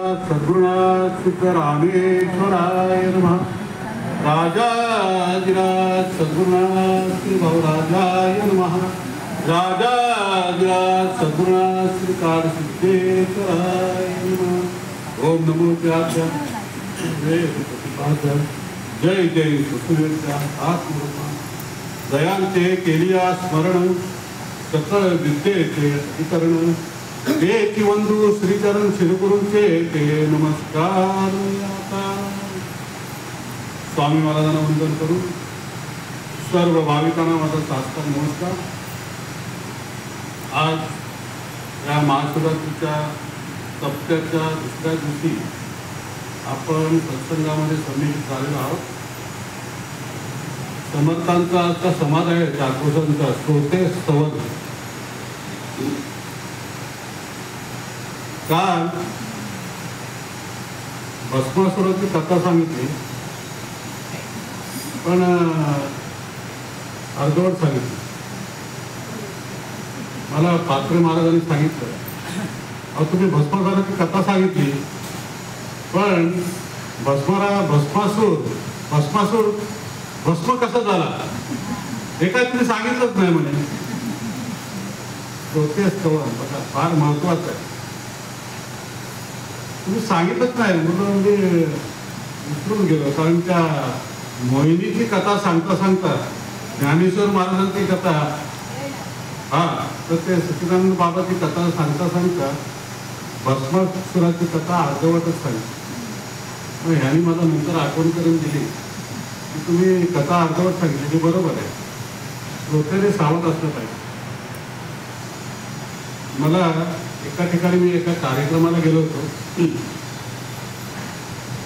सद्गुरुनाथ सिद्धरामेश्वराय नमः। राजाधिराज सद्गुरुनाथ श्री भाऊराजाय नमः। राजाधिराज सद्गुरुनाथ श्री काळसिद्धेश्वराय नमः। ओम नमो त्याज्य जय जय सुखदेवच्या आत्मरूपा दयांचे केलिया स्मरण सकळ विद्येचे अधिकरण ते की वंदू श्रीचरण श्रीगुरूंचे ते नमस्कार। आता स्वामी महाराजांना वंदन करून सर्व भाविकांना माझा साष्टांग नमस्कार। आज या महाशिवरात्रीच्या सप्त्याच्या दुसऱ्या दिवशी आपण सत्संगामध्ये सम्मिलित झालेलो आहोत। समर्थांचा आजचा समाज आहे जागृतांचा श्रोते स्तवन। काल भस्मासुराची कथा सांगितली पण अर्धवट सांगितली। मला पात्रे महाराजांनी सांगितलं अहो तुम्ही भस्मासुराची कथा सांगितली पण भस्मासूर भस्म कसा झाला हे काय तुम्ही सांगितलंच नाही म्हणे। श्रोते स्तवन बघा फार महत्वाचं आहे, तुम्ही सांगितलंच नाही म्हणून मी विसरून गेलो। कारण त्या मोहिनीची कथा सांगता सांगता ज्ञानेश्वर महाराजांची कथा तर ते सच्चिदानंद बाबाची कथा सांगता सांगता भस्मासुराची कथा अर्धवटच सांगितली। ह्यानी मला नंतर आठवण करून दिली की तुम्ही कथा अर्धवट सांगितली की बरोबर आहे, श्रोत्याने सावध असलं पाहिजे। मला एका ठिकाणी मी एका कार्यक्रमाला गेलो होतो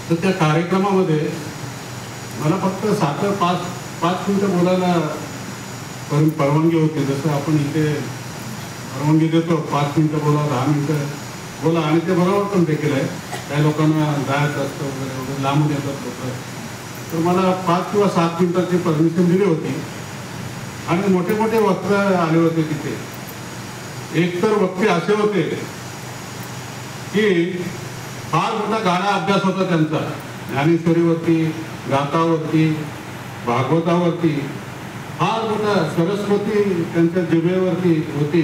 तर त्या कार्यक्रमामध्ये मला फक्त 5 मिनिटं बोलायला परवानगी होती। जसं आपण इथे परवानगी देतो 5 मिनिटं बोला 10 मिनिटं बोला आणि ते बरोबर पण देखील आहे। काही लोकांना जायचं असतं वगैरे लांबून येतात लोक, तर मला 5 किंवा 7 मिनिटाची परमिशन दिली होती आणि मोठे मोठे वक्ते आले होते तिथे। एकतर वक्ते असे होते की फार मोठा गाढा अभ्यास होता त्यांचा, ज्ञानेश्वरीवरती, गाथावरती, भागवतावरती फार मोठा, सरस्वती त्यांच्या जिभेवरती होती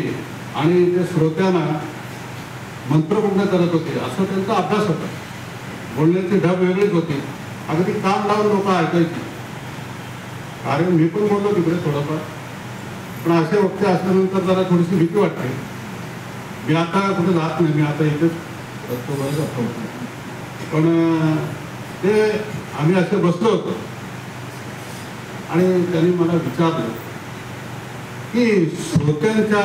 आणि ते श्रोत्यांना मंत्रमुग्ध करत होते असं त्यांचा अभ्यास होता। बोलण्याची ढब वेगळीच होती, अगदी कान लावून लोक ऐकायची। कारण मी पण बोललो तिकडे थोडंफार, पण असे वक्ते असल्यानंतर जरा थोडीशी भीती वाटते। मी आता कुठे जात नाही, मी आता इथेच जातो। पण ते आम्ही असे बसलो होतो आणि त्यांनी मला विचारलं की श्रोत्यांच्या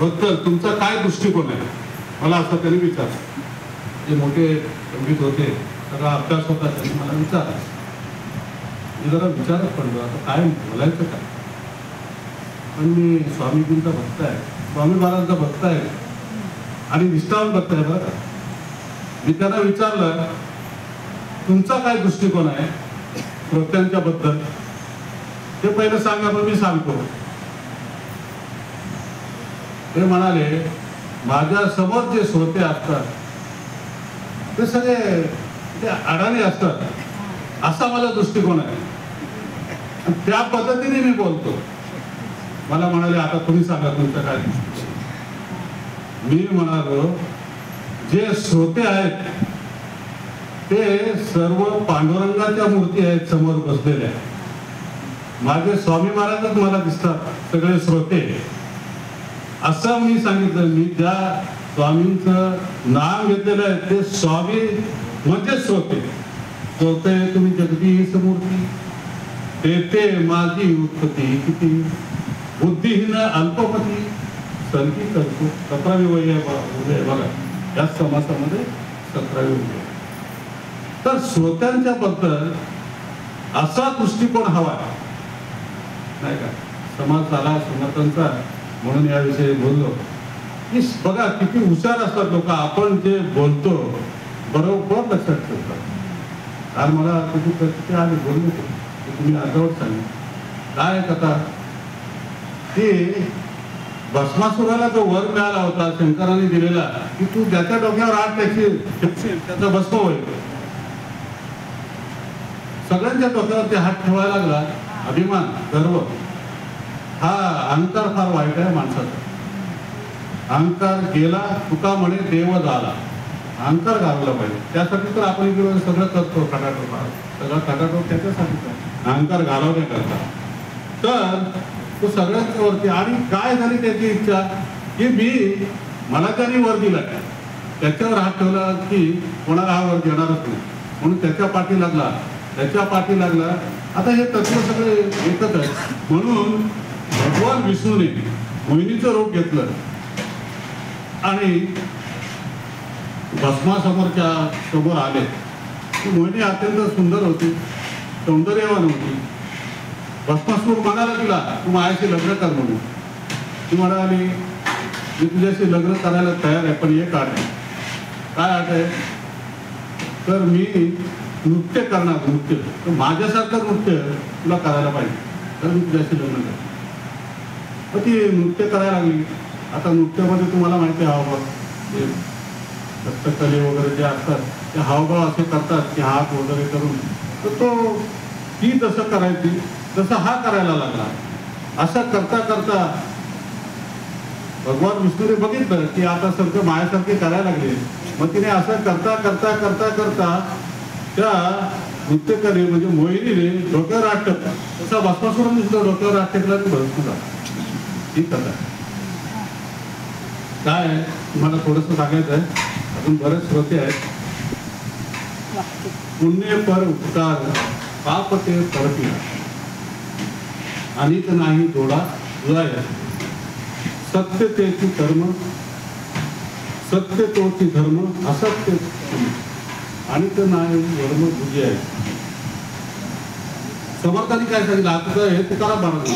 बद्दल तुमचा काय दृष्टिकोन आहे, मला असं त्यांनी विचारलं। जे मोठे पंडित होते, सगळा अभ्यास होता, त्यांनी मला विचारलं। मी जरा विचारत पडलो आता काय बोलायचं काय। पण मी स्वामीजींचा भक्त आहे, स्वामी महाराजांचा भक्त आहे आणि निष्ठावान भक्त आहे बरं। मी त्यांना विचारलं तुमचा काय दृष्टिकोन आहे श्रोत्यांच्या बद्दल, ते पहिलं सांगा पण मी सांगतो। ते म्हणाले माझ्या समोर जे श्रोते असतात ते सगळे ते अडाणी असतात असा माझा दृष्टिकोन आहे, त्या पद्धतीने मी बोलतो। मला म्हणाले आता तुम्ही सांगा तुमचं काय दृष्टिकोन। मी म्हणालो जे श्रोते आहेत ते सर्व पांडुरंगाच्या मूर्ती आहेत समोर बसलेल्या। माझे स्वामी महाराजच मला दिसतात सगळे श्रोते, असं मी सांगितलं। मी ज्या स्वामींचं नाव घेतलेलं आहे ते स्वामी म्हणजे श्रोते। श्रोते तुम्ही जगदीश मूर्ती ते माझी उत्पत्ती किती बुद्धिहीन अल्पपती संती करतो 17वी वय बघा या समासामध्ये 17वी वय। तर श्रोत्यांच्या बद्दल असा दृष्टिकोन हवा नाही का समाज झाला समर्थांचा, म्हणून याविषयी बोललो की बघा किती हुशार असतात लोक, आपण जे बोलतो बरोबर लक्षात ठेवतात। काल मला तुझी प्रतिक्रिया आली बोललो की तुम्ही अर्धवट सांगितलं काय कथा ती भस्मासुराला जो वर मिळाला होता शंकराने दिलेला की तू ज्याच्या डोक्यावर हात ठेवशील त्याचा भस्म होईल, सगळ्यांच्या डोक्यावरती हात ठेवायला लागला. अभिमान, गर्व, हा अहंकार फार वाईट आहे माणसाचा. अहंकार गेला तुका म्हणे देव झाला. अहंकार घालवला पाहिजे. त्यासाठी तर आपण इकडे सगळं करतो, खटाटोप, सगळं खटाटोप त्याच्यासाठी अहंकार घालवण्याकरता. तर तो सगळ्यांच्या वरती. आणि काय झाली त्याची इच्छा की मला त्याने वर दिला, त्याच्यावर हात ठेवला की कोणाला हा वर देणारच नाही, म्हणून त्याच्या पाठी लागला, त्याच्या पाठी लागला. आता हे तत्व सगळे एकच आहे. म्हणून भगवान विष्णूने मोहिनीचं रूप घेतलं आणि भस्मासमोरच्या समोर आले. ती मोहिनी अत्यंत सुंदर होती, सौंदर्यवान होती. भस्मासूर म्हणाला तिला तू माझ्याशी लग्न कर म्हणून. ती म्हणाली मी तुझ्याशी लग्न करायला तयार आहे, पण एक अट आहे. काय अट आहे? तर मी नृत्य करणार, नृत्य, तर माझ्यासारखं नृत्य तुला करायला पाहिजे, तर मी तुझ्याशी लग्न कर. तर ती नृत्य करायला लागली. आता नृत्यामध्ये तुम्हाला माहिती आहे हावभाव, ते कथकली वगैरे जे असतात ते हावभाव असे करतात की हात वगैरे करून, तर तो ती तसं करायची, तसं हा करायला लागला. असं करता करता भगवान विष्णूने बघितलं की आता सारखं मायासारखे करायला लागले. मग तिने असं करता करता करता करता त्या नृत्यकाने म्हणजे मोहिनीने डोक्यावर हात टेकला. तसा भस्मासुराने सुद्धा डोक्यावर हात टेकला की भस्म झाला. ही कथा काय आहे तुम्हाला थोडंसं सांगायचं आहे, अजून बरेच श्रोते आहेत. पुण्य पर उपकार पाप ते परपिला, अनित नाही जोडा जुळाय, सत्य तेची कर्म सत्य तोची धर्म, असत्य अनित नाही वर्म तुझे आहे. समर्थांनी काय सांगितलं? आता हे तुकाराम महाराज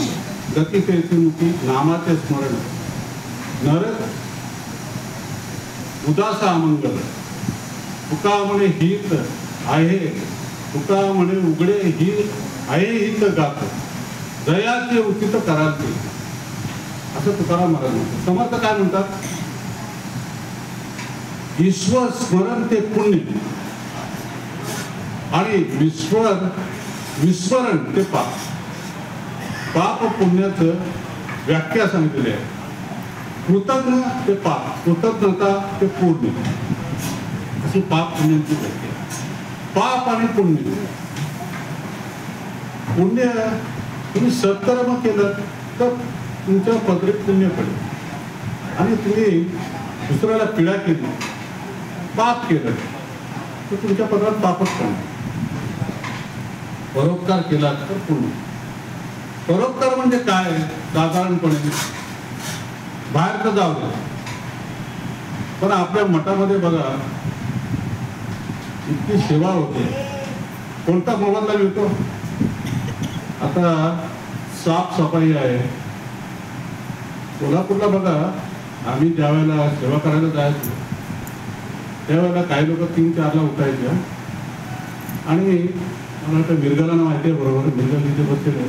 गती तेची मुखी नामाचे स्मरण, नर उदासा अमंगल, तुका म्हणे हित आहे, तुका म्हणे उघडे ही आहे हित गात, दयाचे उचित करायचे, असं तुकाराम महाराज म्हणतात. समर्थ काय म्हणतात? ईश्वर स्मरण ते पुण्य आणि विस्मरण ते पाप. पाप पुण्याचं व्याख्या सांगितलेली आहे. कृतज्ञ ते पाप, कृतज्ञता ते पुण्य, अशी पाप पुण्याची व्याख्या. पाप आणि पुण्य. पुण्य तुम्ही सत्कर्म केलं तर तुमच्या पदरी पुण्य पडेल, आणि तुम्ही दुसऱ्याला पीडा केली, पाप केलं तर तुमच्या पदरात पापच पडणार. परोपकार केला तर पुण्य. परोपकार म्हणजे काय? साधारणपणे बाहेर तर जाऊ दे, पण आपल्या मठामध्ये बघा इतकी सेवा होते. कोणता मोबदला मिळतो? आता साफसफाई आहे. कोल्हापूरला बघा, आम्ही ज्या वेळेला सेवा करायला जायचो त्यावेळेला काही लोक 3-4ला उठायचे. आणि मला वाटतं मिरगालांना माहिती आहे बरोबर, मिरगाल तिथे बसलेले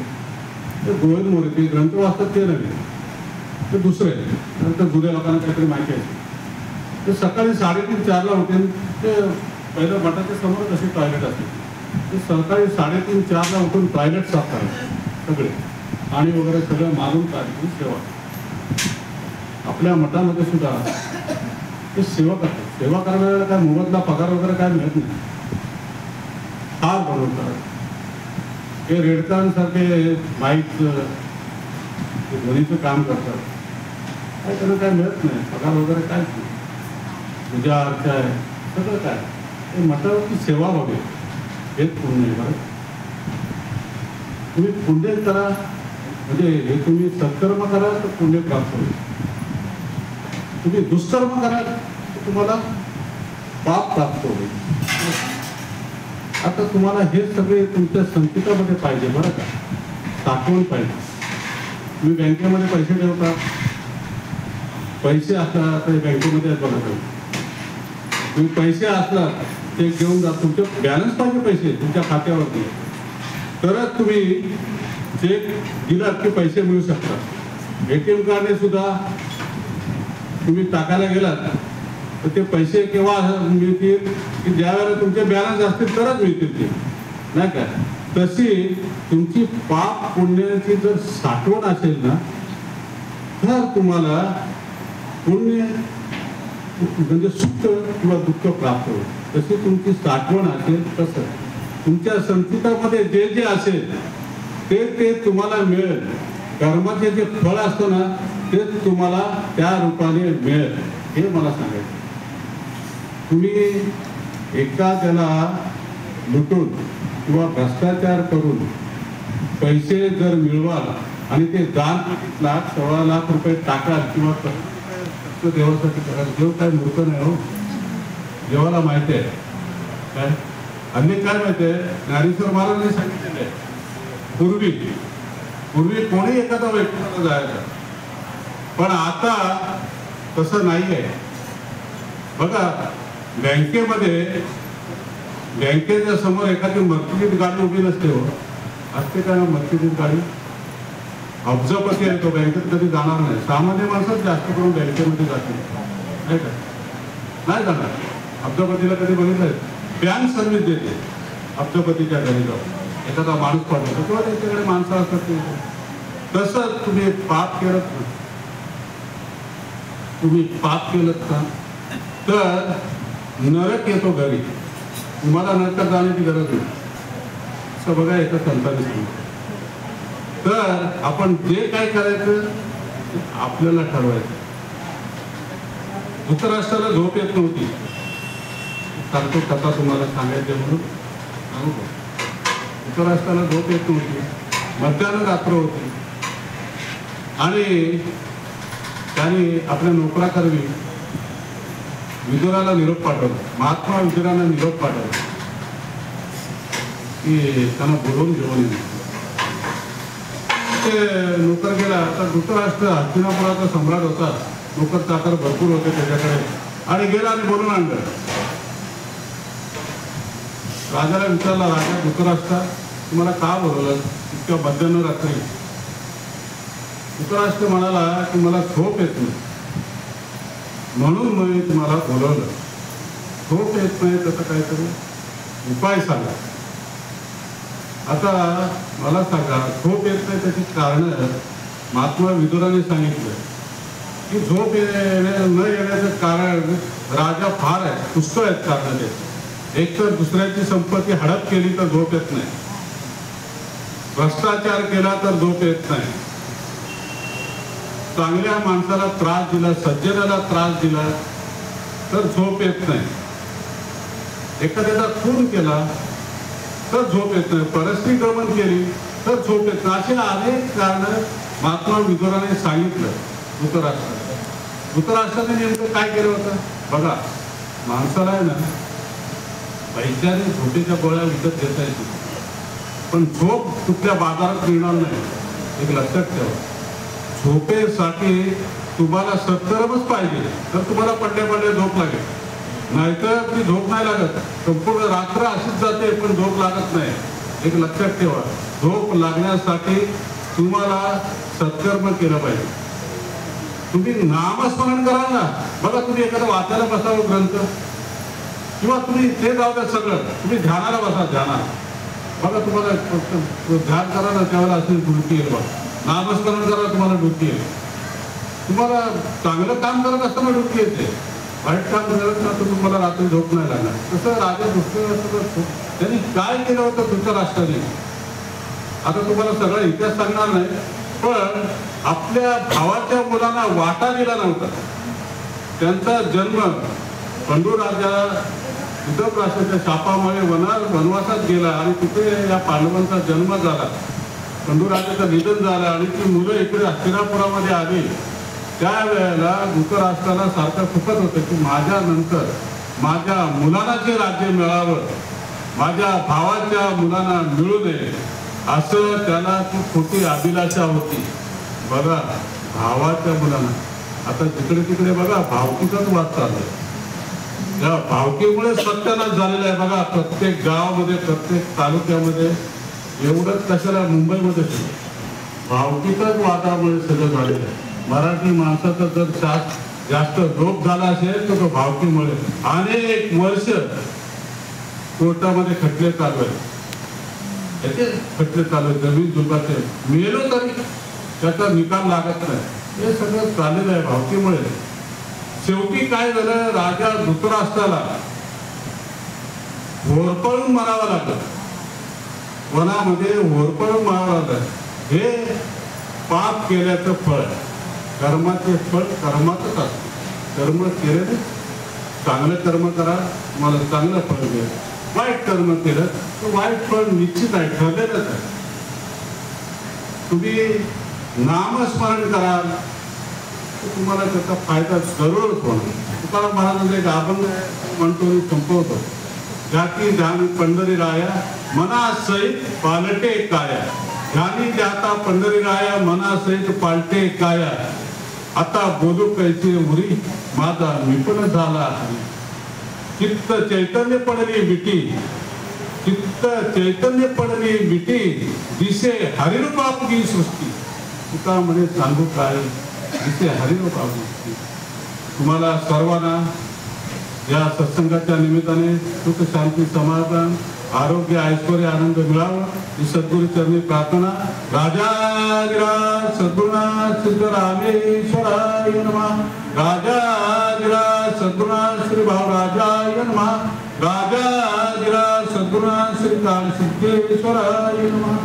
ते गोविंद मोरे, ते ग्रंथ वाचतात ते नव्हे, ते दुसरे. नंतर जुन्या लोकांना काहीतरी माहिती आहे. ते सकाळी 3:30-4ला उठून ते पहिलं मठाच्या समोर कशी टॉयलेट असते, ते सकाळी 3:30-4ला उठून टॉयलेट साफ करायचे सगळे, पाणी वगैरे सगळं मारून काढली सेवा. आपल्या मठामध्ये सुद्धा ते सेवा करतात. सेवा करणाऱ्याला काय मोबदला पगार वगैरे काय मिळत नाही. फार बनवतात. हे रेडकांसारखे माईकचं ध्वनीचं काम करतात, काय त्यांना काय मिळत नाही, पगार वगैरे काहीच नाही. पूजा अर्चा आहे सगळं काय, हे मठावरची सेवा व्हावी हेच पुण्य आहे. बरं, तुम्ही पुण्य करा, म्हणजे हे तुम्ही सत्कर्म कराल तर पुण्य प्राप्त होईल. तुम्ही दुष्कर्म कराल तर तुम्हाला पाप प्राप्त होईल. आता तुम्हाला हे सगळे तुमच्या संचितामध्ये पाहिजे बरं का, साठवण पाहिजे. तुम्ही बँकेमध्ये पैसे ठेवता, पैसे असला तर बँकेमध्ये बघा, तुम्ही पैसे असला ते घेऊन जा. तुमचे बॅलन्स पाहिजे पैसे तुमच्या खात्यावरती, तरच तुम्ही चेक दिलात की पैसे मिळू शकतात. ATM कार्डने सुद्धा तुम्ही टाकायला गेलात तर ते पैसे केव्हा मिळतील की ज्या वेळेला तुमचे बॅलन्स असतील तरच मिळतील ते, नाही का? तशी तुमची पाप पुण्याची जर साठवण असेल ना तर तुम्हाला पुण्य म्हणजे सुख किंवा दुःख प्राप्त होईल. तशी तुमची साठवण असेल तसं तुमच्या संचितामध्ये जे जे असेल ते तुम्हाला मिळेल. कर्माचे जे फळ असतं ना ते तुम्हाला त्या रूपाने मिळेल, हे मला सांगायचं. तुम्ही एखाद्याला लुटून किंवा भ्रष्टाचार करून पैसे जर मिळवाल आणि ते दान लाख 16 लाख रुपये टाकाल किंवा देवासाठी कराल, देव काय मूर्ख नाही हो. देवाला माहिती आहे काय. आणि काय माहिती आहे, ज्ञानेश्वर महाराजांनी सांगितलेलं आहे पूर्वी कोणी एखादा व्यक्तीला जायचा, पण आता तसं नाही आहे. बघा बँकेच्या समोर एखादी मर्सिडीज गाडी उभी नसते हो, असते का मर्सिडीज गाडी? अब्जपती आहे तो, बँकेत कधी जाणार नाही. सामान्य माणसंच जास्त करून बँकेमध्ये जाते, नाही का? नाही जाणार. अब्जपतीला कधी बघितलंय? बँक सर्व्हिस देते अब्जपतीच्या घरी जाऊन. एखादा माणूस पडतो किंवा त्यांच्याकडे माणसं असतात. तसं तुम्ही पाप केलं ना तर नरक येतो घरी. तुम्हाला नरकात जाण्याची गरज नाही. असं बघा एका संतांनी सांगितलं. तर आपण जे काय करायचं आपल्याला ठरवायचं. धृतराष्ट्राला झोप येत नव्हती, सांगतो कथा तुम्हाला सांगायचं म्हणून सांगू. धृतराष्ट्राला झोप येत नव्हती, मध्यान्ह रात्र होती आणि त्याने आपल्या नोकराकरवी विदुराला निरोप पाठवला. महात्मा विदुराला निरोप पाठवला की त्यांना बोलवून घेऊन येईल. ते नोकर गेला. आता धृतराष्ट्र हस्तिनापुराचा सम्राट होता, नोकर चाकर भरपूर होते त्याच्याकडे, आणि गेला आणि बोलून आणलं. राजाला विचारला, राजा धृतराष्ट्र तुम्हाला का बोलवलं इतक्या मध्यान्ह रात्री? धृतराष्ट्र म्हणाला की मला झोप येत नाही म्हणून मी तुम्हाला बोलवलं. झोप येत नाही तसं काहीतरी उपाय सांगा. आता मला सांगा, झोप येत नाही त्याची कारण महात्मा विदुराने सांगितलं की झोप न येण्याचं कारण राजा फार आहे, पुष्कळ आहेत कारण त्याचे. एक तर दुसऱ्याची संपत्ती हडप केली तर झोप येत नाही, भ्रष्टाचार केला तर झोप येत नाही, चांगल्या माणसाला त्रास दिला, सज्जनाला त्रास दिला तर झोप येत नाही, एखाद्याचा खून केला तर झोप येत नाही, परस्त्रीक्रमण केली तर झोप येत नाही. असे अनेक कारण महात्मा विदुराने सांगितलं धृतराष्ट्राने नेमकं काय केलं होतं बघा. माणसाला आहे ना पैशाने झोपेच्या गोळ्या विकत घेता येते, पण झोप कुठल्या बाजारात मिळणार नाही. एक लक्षात ठेवा, झोपेसाठी तुम्हाला सत्कर्मच पाहिजे तर तुम्हाला पडल्या झोप लागेल, नाहीतर ती झोप नाही लागत. संपूर्ण रात्र अशीच जाते पण झोप लागत नाही. एक लक्षात ठेवा, झोप लागण्यासाठी तुम्हाला सत्कर्म केलं पाहिजे. तुम्ही नामस्मरण कराल ना. बघा तुम्ही एखादा वाचायला बसावं ग्रंथ किंवा तुम्ही ते जाऊ द्या सगळं, तुम्ही ध्यानाला बसा. ध्यानाला बघा, तुम्हाला ध्यान करा ना त्यावेळेला असेल डुलकी येईल. बघा नामस्मरण करा, तुम्हाला डुलकी येईल. तुम्हाला चांगलं काम करत असताना डुलकी येते, वाईट काम करत ना तर तुम्हाला रात्री झोप नाही लागणार. तसं राजा धृतराष्ट्र त्यांनी काय केलं होतं धृतराष्ट्राने, आता तुम्हाला सगळा इतिहास सांगणार नाही, पण आपल्या भावाच्या मुलांना वाटा दिला नव्हता. त्यांचा जन्म पंडू राजा धृतराष्ट्राच्या शापामुळे वनवासात गेला आणि तिथे या पांडवांचा जन्म झाला. पंडू राजाचं निधन झालं आणि ती मुलं इकडे हस्तिनापुरामध्ये आली. त्यावेळेला धृतराष्ट्राला सारखं फुकत होतं की माझ्या नंतर माझ्या मुलांना जे राज्य मिळावं, माझ्या भावाच्या मुलांना मिळू नये, असं त्याला ती खोटी अभिलाषा होती. बघा भावाच्या मुलांना, आता जिकडे तिकडे बघा भावकीचाच वाद चाललाय. त्या भावकीमुळे सत्यानाश झालेला आहे. बघा प्रत्येक गावामध्ये, प्रत्येक तालुक्यामध्ये, एवढंच कशाला मुंबईमध्ये भावकीचाच वादामुळे सगळं झालेलं आहे. मराठी माणसाचं जर जास्त झोप झाला असेल तर तो भावकीमुळे अनेक वर्ष कोर्टामध्ये खटले चालू आहेत. याचे खटले चालू आहेत, जमीन जुलबाचे. मेलो तरी त्याचा निकाल लागत नाही. हे सगळं चाललेलं आहे भावकीमुळे. शेवटी काय झालं, राजा धृतराष्ट्राला होरपळून मारावं लागलं, वनामध्ये होरपळून मारावं लागलं. हे पाप केल्याचं फळ, कर्माचे फळ कर्मातच असतं. कर्म केलं, चांगलं कर्म करा, मला चांगलं फळ मिळेल. वाईट कर्म केलं तर वाईट फळ निश्चित आहे, ठरलेलंच आहे. तुम्ही नामस्मरण कराल तर तुम्हाला त्याचा फायदा जरूरच होणार. तुकाराम महाराजांचा एक अभंग म्हणतो आणि संपवतो. जाती ध्यान पंढरी राया मना सहित पालटे काया. ध्यानी जाता पंढरी राया मना सहित पालटे काया. आता बोलू कैसे उरी माझा निपुण झाला. चित्त चैतन्य पडली मिटी, चित्त चैतन्य पडली मिटी, दिसे हरिरूप आपली सृष्टी. तुका म्हणे सांगू काय, दिसे हरिरूप आपली सृष्टी. तुम्हाला सर्वांना या सत्संगाच्या निमित्ताने सुख शांती समाधान आरोग्य ऐश्वर्य आनंद मिळावा ही सद्गुरु चरणी प्रार्थना. राजाधिराज सद्गुरुनाथ सिद्धरामेश्वराय नमः. राजाधिराज सद्गुरुनाथ श्री भावराजाय नमः. राजाधिराज सद्गुरुनाथ श्री कालसिद्धेश्वराय नमः.